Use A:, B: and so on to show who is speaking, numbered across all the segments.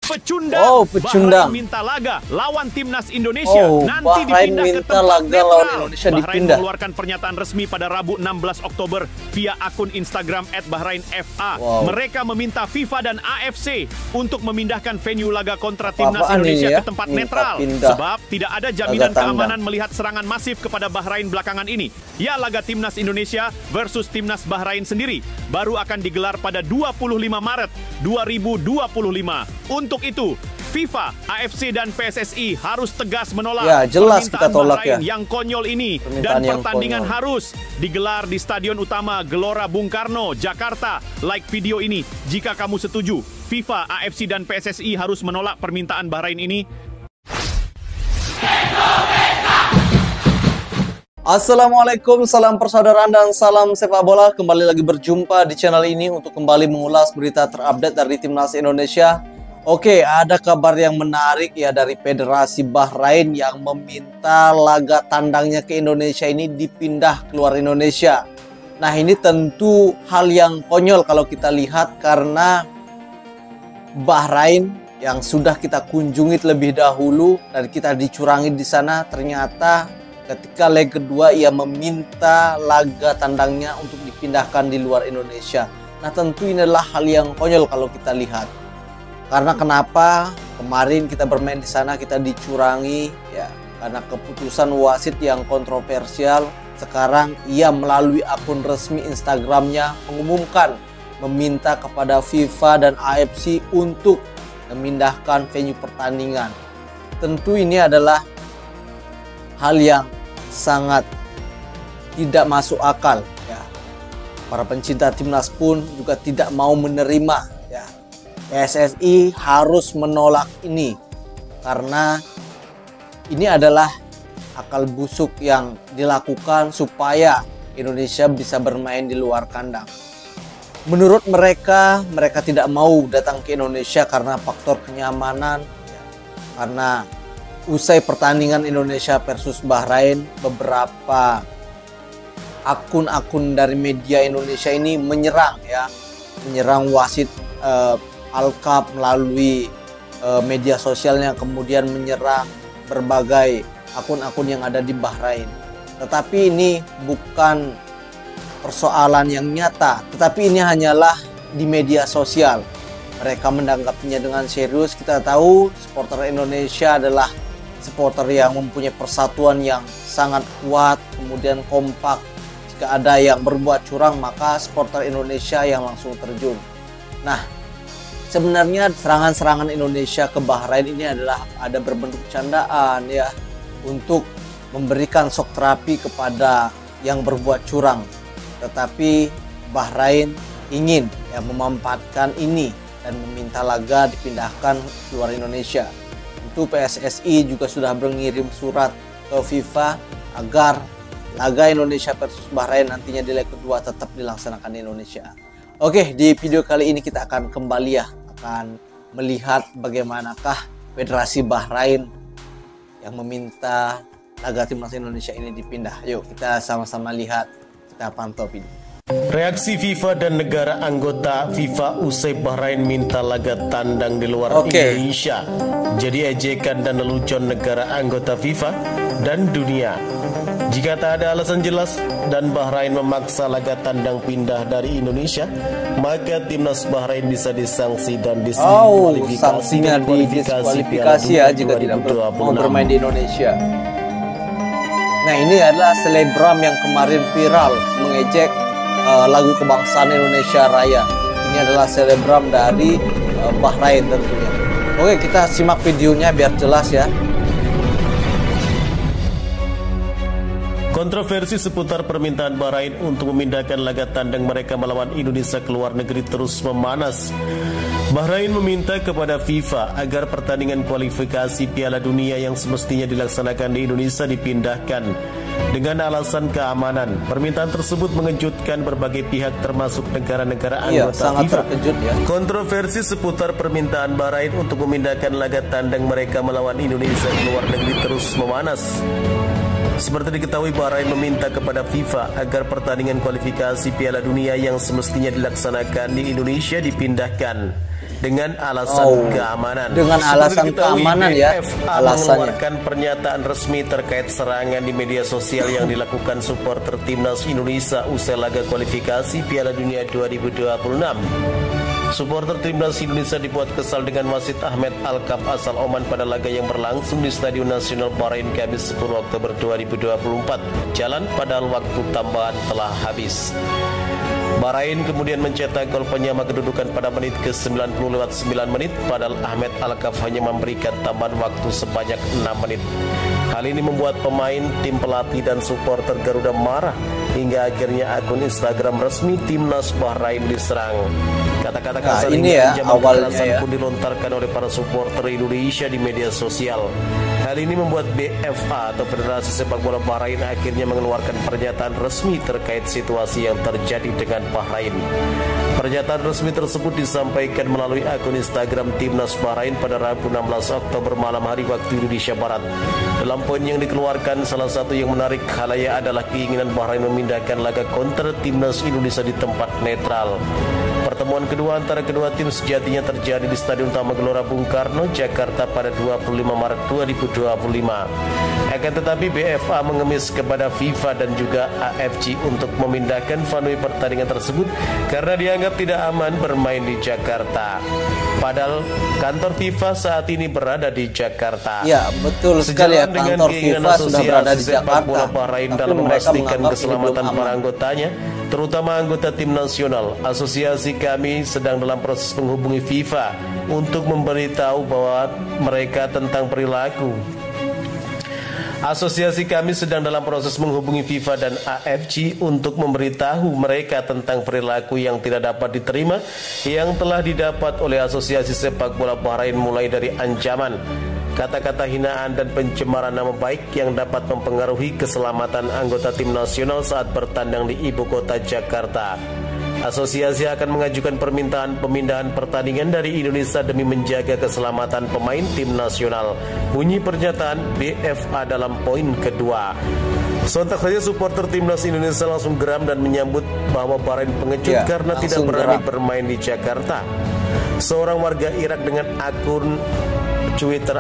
A: Pecundang.
B: Bahrain minta laga lawan timnas Indonesia nanti
A: Bahrain
B: dipindah ke
A: minta
B: tempat
A: laga
B: netral.
A: lawan Indonesia
B: Bahrain
A: dipindah.
B: mengeluarkan pernyataan resmi pada Rabu 16 Oktober via akun Instagram @BahrainFA. Mereka meminta FIFA dan AFC untuk memindahkan venue laga kontra timnas Indonesia ke tempat netral sebab tidak ada jaminan keamanan melihat serangan masif kepada Bahrain belakangan ini. Ya, laga timnas Indonesia versus timnas Bahrain sendiri baru akan digelar pada 25 Maret 2025. Untuk itu, FIFA, AFC dan PSSI harus tegas menolak
A: jelas kita tolak
B: Bahrain yang konyol ini dan pertandingan harus digelar di Stadion Utama Gelora Bung Karno, Jakarta. Like video ini jika kamu setuju. FIFA, AFC dan PSSI harus menolak permintaan Bahrain ini.
A: Assalamualaikum, salam persaudaraan dan salam sepak bola. Kembali lagi berjumpa di channel ini untuk kembali mengulas berita terupdate dari timnas Indonesia. Oke, ada kabar yang menarik ya dari Federasi Bahrain yang meminta laga tandangnya ke Indonesia ini dipindah keluar Indonesia. Nah, ini tentu hal yang konyol kalau kita lihat karena Bahrain yang sudah kita kunjungi terlebih dahulu dan kita dicurangi di sana, ternyata ketika leg kedua ia meminta laga tandangnya untuk dipindahkan di luar Indonesia. Nah, tentu ini adalah hal yang konyol kalau kita lihat. Karena kenapa? Kemarin kita bermain di sana kita dicurangi ya karena keputusan wasit yang kontroversial. Sekarang ia melalui akun resmi Instagramnya mengumumkan meminta kepada FIFA dan AFC untuk memindahkan venue pertandingan. Tentu ini adalah hal yang sangat tidak masuk akal ya. Para pencinta timnas pun juga tidak mau menerima ya. PSSI harus menolak ini karena ini adalah akal busuk yang dilakukan supaya Indonesia bisa bermain di luar kandang. Menurut mereka tidak mau datang ke Indonesia karena faktor kenyamanan ya. Karena usai pertandingan Indonesia versus Bahrain, beberapa akun-akun dari media Indonesia ini menyerang wasit Al-Kaf melalui media sosialnya, kemudian menyerang berbagai akun-akun yang ada di Bahrain. Tetapi ini bukan persoalan yang nyata, tetapi ini hanyalah di media sosial. Mereka menanggapinya dengan serius. Kita tahu supporter Indonesia adalah supporter yang mempunyai persatuan yang sangat kuat, kemudian kompak. Jika ada yang berbuat curang, maka supporter Indonesia yang langsung terjun. Nah, sebenarnya serangan-serangan Indonesia ke Bahrain ini adalah ada berbentuk candaan ya, untuk memberikan shock terapi kepada yang berbuat curang. Tetapi Bahrain ingin ya memanfaatkan ini dan meminta laga dipindahkan keluar Indonesia. Tentu PSSI juga sudah mengirim surat ke FIFA agar laga Indonesia versus Bahrain nantinya di leg kedua tetap dilaksanakan di Indonesia. Oke, di video kali ini kita akan kembali akan melihat bagaimanakah Federasi Bahrain yang meminta laga timnas Indonesia ini dipindah. Yuk kita sama-sama lihat, kita pantau video.
C: Reaksi FIFA dan negara anggota FIFA usai Bahrain minta laga tandang di luar Indonesia jadi ejekan dan lelucon negara anggota FIFA dan dunia. Jika tak ada alasan jelas dan Bahrain memaksa laga tandang pindah dari Indonesia, maka timnas Bahrain bisa disanksi dan
A: diskualifikasi ya jika tidak mau bermain di Indonesia. Nah, ini adalah selebgram yang kemarin viral mengejek lagu kebangsaan Indonesia Raya. Ini adalah selebgram dari Bahrain tentunya. Oke, kita simak videonya biar jelas ya.
C: Kontroversi seputar permintaan Bahrain untuk memindahkan laga tandang mereka melawan Indonesia ke luar negeri terus memanas. Bahrain meminta kepada FIFA agar pertandingan kualifikasi Piala Dunia yang semestinya dilaksanakan di Indonesia dipindahkan dengan alasan keamanan. Permintaan tersebut mengejutkan berbagai pihak termasuk negara-negara anggota FIFA. Kontroversi seputar permintaan Bahrain untuk memindahkan laga tandang mereka melawan Indonesia ke luar negeri terus memanas. Seperti diketahui, Bahrain meminta kepada FIFA agar pertandingan kualifikasi Piala Dunia yang semestinya dilaksanakan di Indonesia dipindahkan dengan alasan keamanan.
A: Dengan alasan keamanan ya,
C: alasannya. Mengeluarkan pernyataan resmi terkait serangan di media sosial yang dilakukan supporter timnas Indonesia usai laga kualifikasi Piala Dunia 2026. Supporter timnas Indonesia dibuat kesal dengan wasit Ahmed Alkaf asal Oman pada laga yang berlangsung di Stadion Nasional Bahrain Kamis 10 Oktober 2024. Jalan padahal waktu tambahan telah habis. Bahrain kemudian mencetak gol penyama kedudukan pada menit ke-90 lewat 9 menit, padahal Ahmed Alkaf hanya memberikan tambahan waktu sebanyak 6 menit. Hal ini membuat pemain, tim pelatih dan supporter Garuda marah hingga akhirnya akun Instagram resmi timnas Bahrain diserang. Kata-kata kasar
A: ini ya awalnya ya
C: pun dilontarkan oleh para supporter Indonesia di media sosial. Hal ini membuat BFA atau Federasi Sepak Bola Bahrain akhirnya mengeluarkan pernyataan resmi terkait situasi yang terjadi dengan Bahrain. Pernyataan resmi tersebut disampaikan melalui akun Instagram Timnas Bahrain pada Rabu 16 Oktober malam hari waktu Indonesia Barat. Dalam poin yang dikeluarkan, salah satu yang menarik khalayak adalah keinginan Bahrain memindahkan laga kontra Timnas Indonesia di tempat netral. Pertemuan kedua antara kedua tim sejatinya terjadi di Stadion Utama Gelora Bung Karno, Jakarta pada 25 Maret 2025. Akan tetapi BFA mengemis kepada FIFA dan juga AFC untuk memindahkan venue pertandingan tersebut karena dianggap tidak aman bermain di Jakarta. Padahal kantor FIFA saat ini berada di Jakarta.
A: Ya, betul sekali ya, kantor FIFA sudah berada di Jakarta.
C: Bahrain dalam memastikan keselamatan para anggotanya, terutama anggota tim nasional. Asosiasi kami sedang dalam proses menghubungi FIFA untuk memberitahu bahwa mereka tentang perilaku. Asosiasi kami sedang dalam proses menghubungi FIFA dan AFC untuk memberitahu mereka tentang perilaku yang tidak dapat diterima yang telah didapat oleh Asosiasi Sepak Bola Bahrain, mulai dari ancaman, kata-kata hinaan dan pencemaran nama baik yang dapat mempengaruhi keselamatan anggota tim nasional saat bertandang di ibu kota Jakarta. Asosiasi akan mengajukan permintaan pemindahan pertandingan dari Indonesia demi menjaga keselamatan pemain tim nasional. Bunyi pernyataan BFA dalam poin kedua. Sontak saja supporter timnas Indonesia langsung geram dan menyambut bahwa Bahrain pengecut karena tidak berani bermain di Jakarta. Seorang warga Irak dengan akun Twitter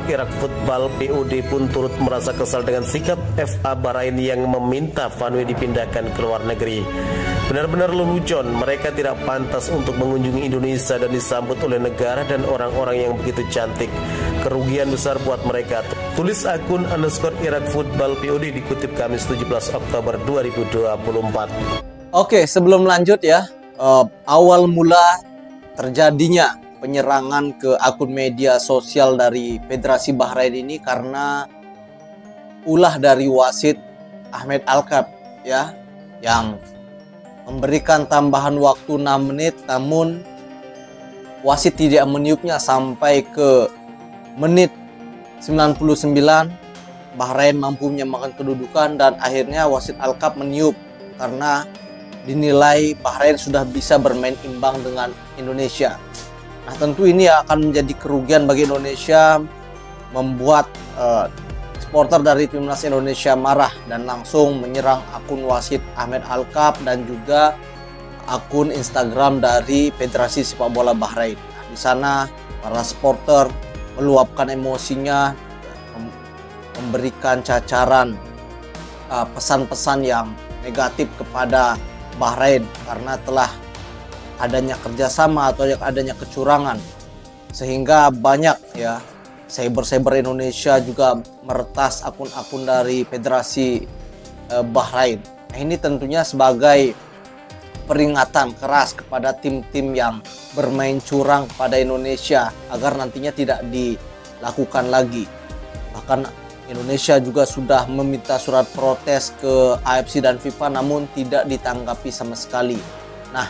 C: _Irak Football POD pun turut merasa kesal dengan sikap FA Bahrain yang meminta venue dipindahkan ke luar negeri. Benar-benar lelucon, mereka tidak pantas untuk mengunjungi Indonesia dan disambut oleh negara dan orang-orang yang begitu cantik. Kerugian besar buat mereka. Tulis akun _Irak Football POD dikutip Kamis 17 Oktober 2024.
A: Oke, sebelum lanjut ya, awal mula terjadinya penyerangan ke akun media sosial dari Federasi Bahrain ini karena ulah dari wasit Ahmed Alkaf ya, yang memberikan tambahan waktu 6 menit, namun wasit tidak meniupnya sampai ke menit 99. Bahrain mampu menyamakan kedudukan dan akhirnya wasit Alkaf meniup karena dinilai Bahrain sudah bisa bermain imbang dengan Indonesia. Nah, tentu ini akan menjadi kerugian bagi Indonesia, membuat supporter dari timnas Indonesia marah dan langsung menyerang akun wasit Ahmed Alkaf dan juga akun Instagram dari Federasi Sepak Bola Bahrain. Nah, di sana para supporter meluapkan emosinya, memberikan cacaran pesan-pesan yang negatif kepada Bahrain karena telah adanya kerjasama atau adanya kecurangan, sehingga banyak ya cyber Indonesia juga meretas akun-akun dari Federasi Bahrain. Nah, ini tentunya sebagai peringatan keras kepada tim-tim yang bermain curang pada Indonesia agar nantinya tidak dilakukan lagi. Bahkan Indonesia juga sudah meminta surat protes ke AFC dan FIFA namun tidak ditanggapi sama sekali. Nah,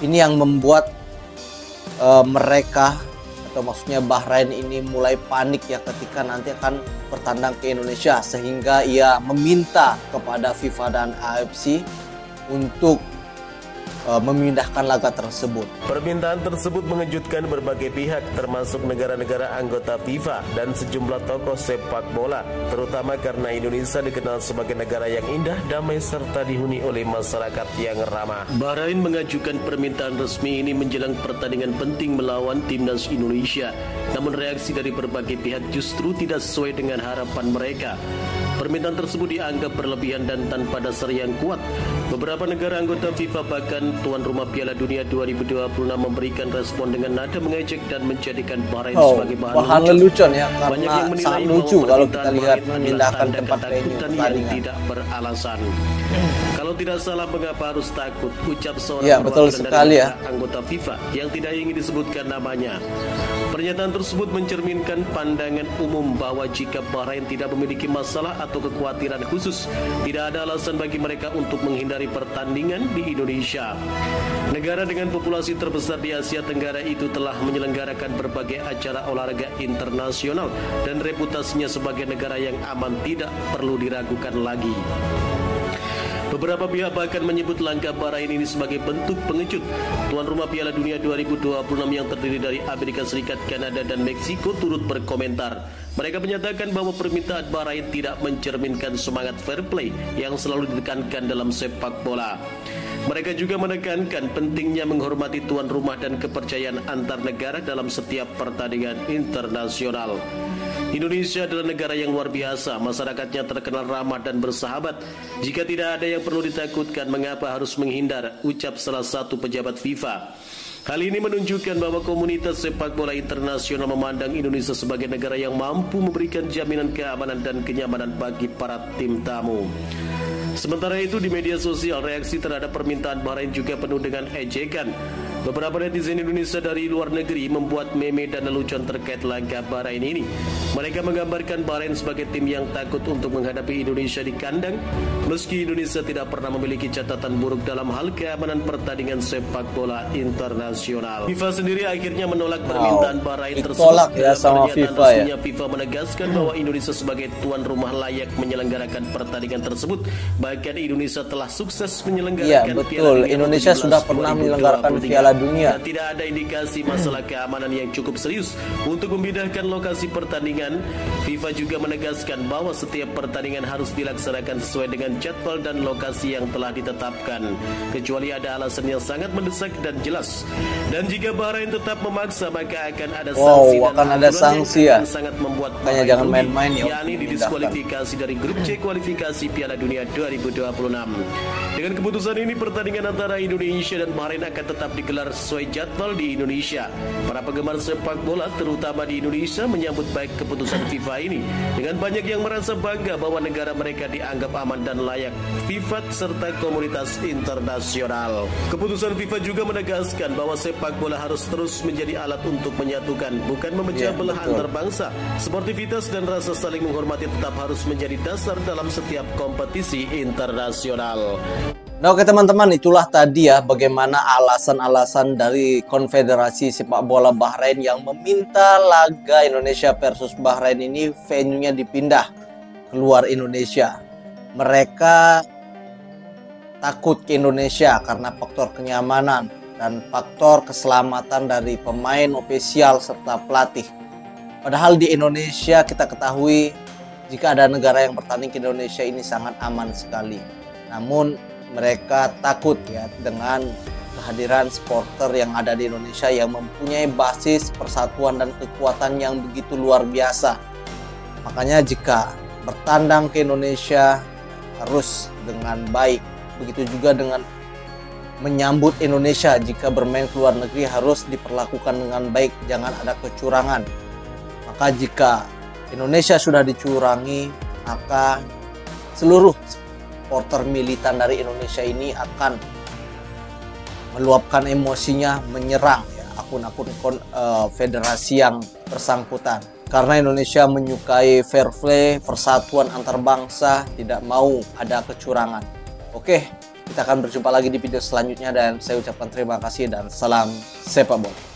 A: ini yang membuat mereka atau maksudnya Bahrain ini mulai panik ya ketika nanti akan bertandang ke Indonesia, sehingga ia meminta kepada FIFA dan AFC untuk memindahkan laga tersebut.
C: Permintaan tersebut mengejutkan berbagai pihak, termasuk negara-negara anggota FIFA dan sejumlah tokoh sepak bola, terutama karena Indonesia dikenal sebagai negara yang indah, damai, serta dihuni oleh masyarakat yang ramah. Bahrain mengajukan permintaan resmi ini menjelang pertandingan penting melawan timnas Indonesia. Namun reaksi dari berbagai pihak justru tidak sesuai dengan harapan mereka. Permintaan tersebut dianggap berlebihan dan tanpa dasar yang kuat. Beberapa negara anggota FIFA bahkan tuan rumah Piala Dunia 2026 memberikan respon dengan nada mengejek dan menjadikan Bahrain sebagai bahan
A: lelucon ya, karena sangat lucu kalau kita lihat memindahkan tempat venue
C: yang tidak beralasan. Kalau tidak salah, mengapa harus takut? Ucap seorang perwakilan dari anggota FIFA yang tidak ingin disebutkan namanya. Pernyataan tersebut mencerminkan pandangan umum bahwa jika Bahrain tidak memiliki masalah atau kekhawatiran khusus, tidak ada alasan bagi mereka untuk menghindari pertandingan di Indonesia. Negara dengan populasi terbesar di Asia Tenggara itu telah menyelenggarakan berbagai acara olahraga internasional dan reputasinya sebagai negara yang aman tidak perlu diragukan lagi. Beberapa pihak bahkan menyebut langkah Bahrain ini sebagai bentuk pengecut. Tuan rumah Piala Dunia 2026 yang terdiri dari Amerika Serikat, Kanada, dan Meksiko turut berkomentar. Mereka menyatakan bahwa permintaan Bahrain tidak mencerminkan semangat fair play yang selalu ditekankan dalam sepak bola. Mereka juga menekankan pentingnya menghormati tuan rumah dan kepercayaan antar negara dalam setiap pertandingan internasional. Indonesia adalah negara yang luar biasa, masyarakatnya terkenal ramah dan bersahabat. Jika tidak ada yang perlu ditakutkan, mengapa harus menghindar, ucap salah satu pejabat FIFA. Hal ini menunjukkan bahwa komunitas sepak bola internasional memandang Indonesia sebagai negara yang mampu memberikan jaminan keamanan dan kenyamanan bagi para tim tamu. Sementara itu, di media sosial, reaksi terhadap permintaan Bahrain juga penuh dengan ejekan. Beberapa netizen Indonesia dari luar negeri membuat meme dan lelucon terkait langkah Bahrain ini. Mereka menggambarkan Bahrain sebagai tim yang takut untuk menghadapi Indonesia di kandang, meski Indonesia tidak pernah memiliki catatan buruk dalam hal keamanan pertandingan sepak bola internasional. FIFA sendiri akhirnya menolak permintaan Bahrain tersebut.
A: Ya, sama FIFA, ya.
C: FIFA menegaskan bahwa Indonesia sebagai tuan rumah layak menyelenggarakan pertandingan tersebut. Bahkan Indonesia telah sukses menyelenggarakan
A: Piala Dunia. Indonesia sudah pernah menyelenggarakan Piala Dunia.
C: Dan tidak ada indikasi masalah keamanan yang cukup serius untuk memindahkan lokasi pertandingan. FIFA juga menegaskan bahwa setiap pertandingan harus dilaksanakan sesuai dengan jadwal dan lokasi yang telah ditetapkan, kecuali ada alasan yang sangat mendesak dan jelas. Dan jika Bahrain tetap memaksa, maka akan ada sanksi
A: dan
C: yang sangat membuat
A: Bahrain jangan main-main ya,
C: yakni didiskualifikasi dari grup C kualifikasi Piala Dunia 2026. Dengan keputusan ini, pertandingan antara Indonesia dan Bahrain akan tetap digelar sesuai jadwal di Indonesia. Para penggemar sepak bola, terutama di Indonesia, menyambut baik keputusan FIFA ini. Dengan banyak yang merasa bangga bahwa negara mereka dianggap aman dan layak FIFA serta komunitas internasional. Keputusan FIFA juga menegaskan bahwa sepak bola harus terus menjadi alat untuk menyatukan, bukan memecah belah antar bangsa. Sportivitas dan rasa saling menghormati tetap harus menjadi dasar dalam setiap kompetisi internasional.
A: Nah, oke teman-teman, itulah tadi ya bagaimana alasan-alasan dari Konfederasi Sepak Bola Bahrain yang meminta laga Indonesia versus Bahrain ini venue-nya dipindah keluar Indonesia. Mereka takut ke Indonesia karena faktor kenyamanan dan faktor keselamatan dari pemain, ofisial, serta pelatih. Padahal di Indonesia kita ketahui jika ada negara yang bertanding ke Indonesia ini sangat aman sekali. Namun mereka takut ya dengan kehadiran supporter yang ada di Indonesia yang mempunyai basis persatuan dan kekuatan yang begitu luar biasa. Makanya jika bertandang ke Indonesia harus dengan baik. Begitu juga dengan menyambut Indonesia, jika bermain ke luar negeri harus diperlakukan dengan baik, jangan ada kecurangan. Maka jika Indonesia sudah dicurangi, maka seluruh supporter militan dari Indonesia ini akan meluapkan emosinya, menyerang ya akun-akun federasi yang bersangkutan. Karena Indonesia menyukai fair play, persatuan antar bangsa, tidak mau ada kecurangan. Oke, kita akan berjumpa lagi di video selanjutnya dan saya ucapkan terima kasih dan salam sepak bola.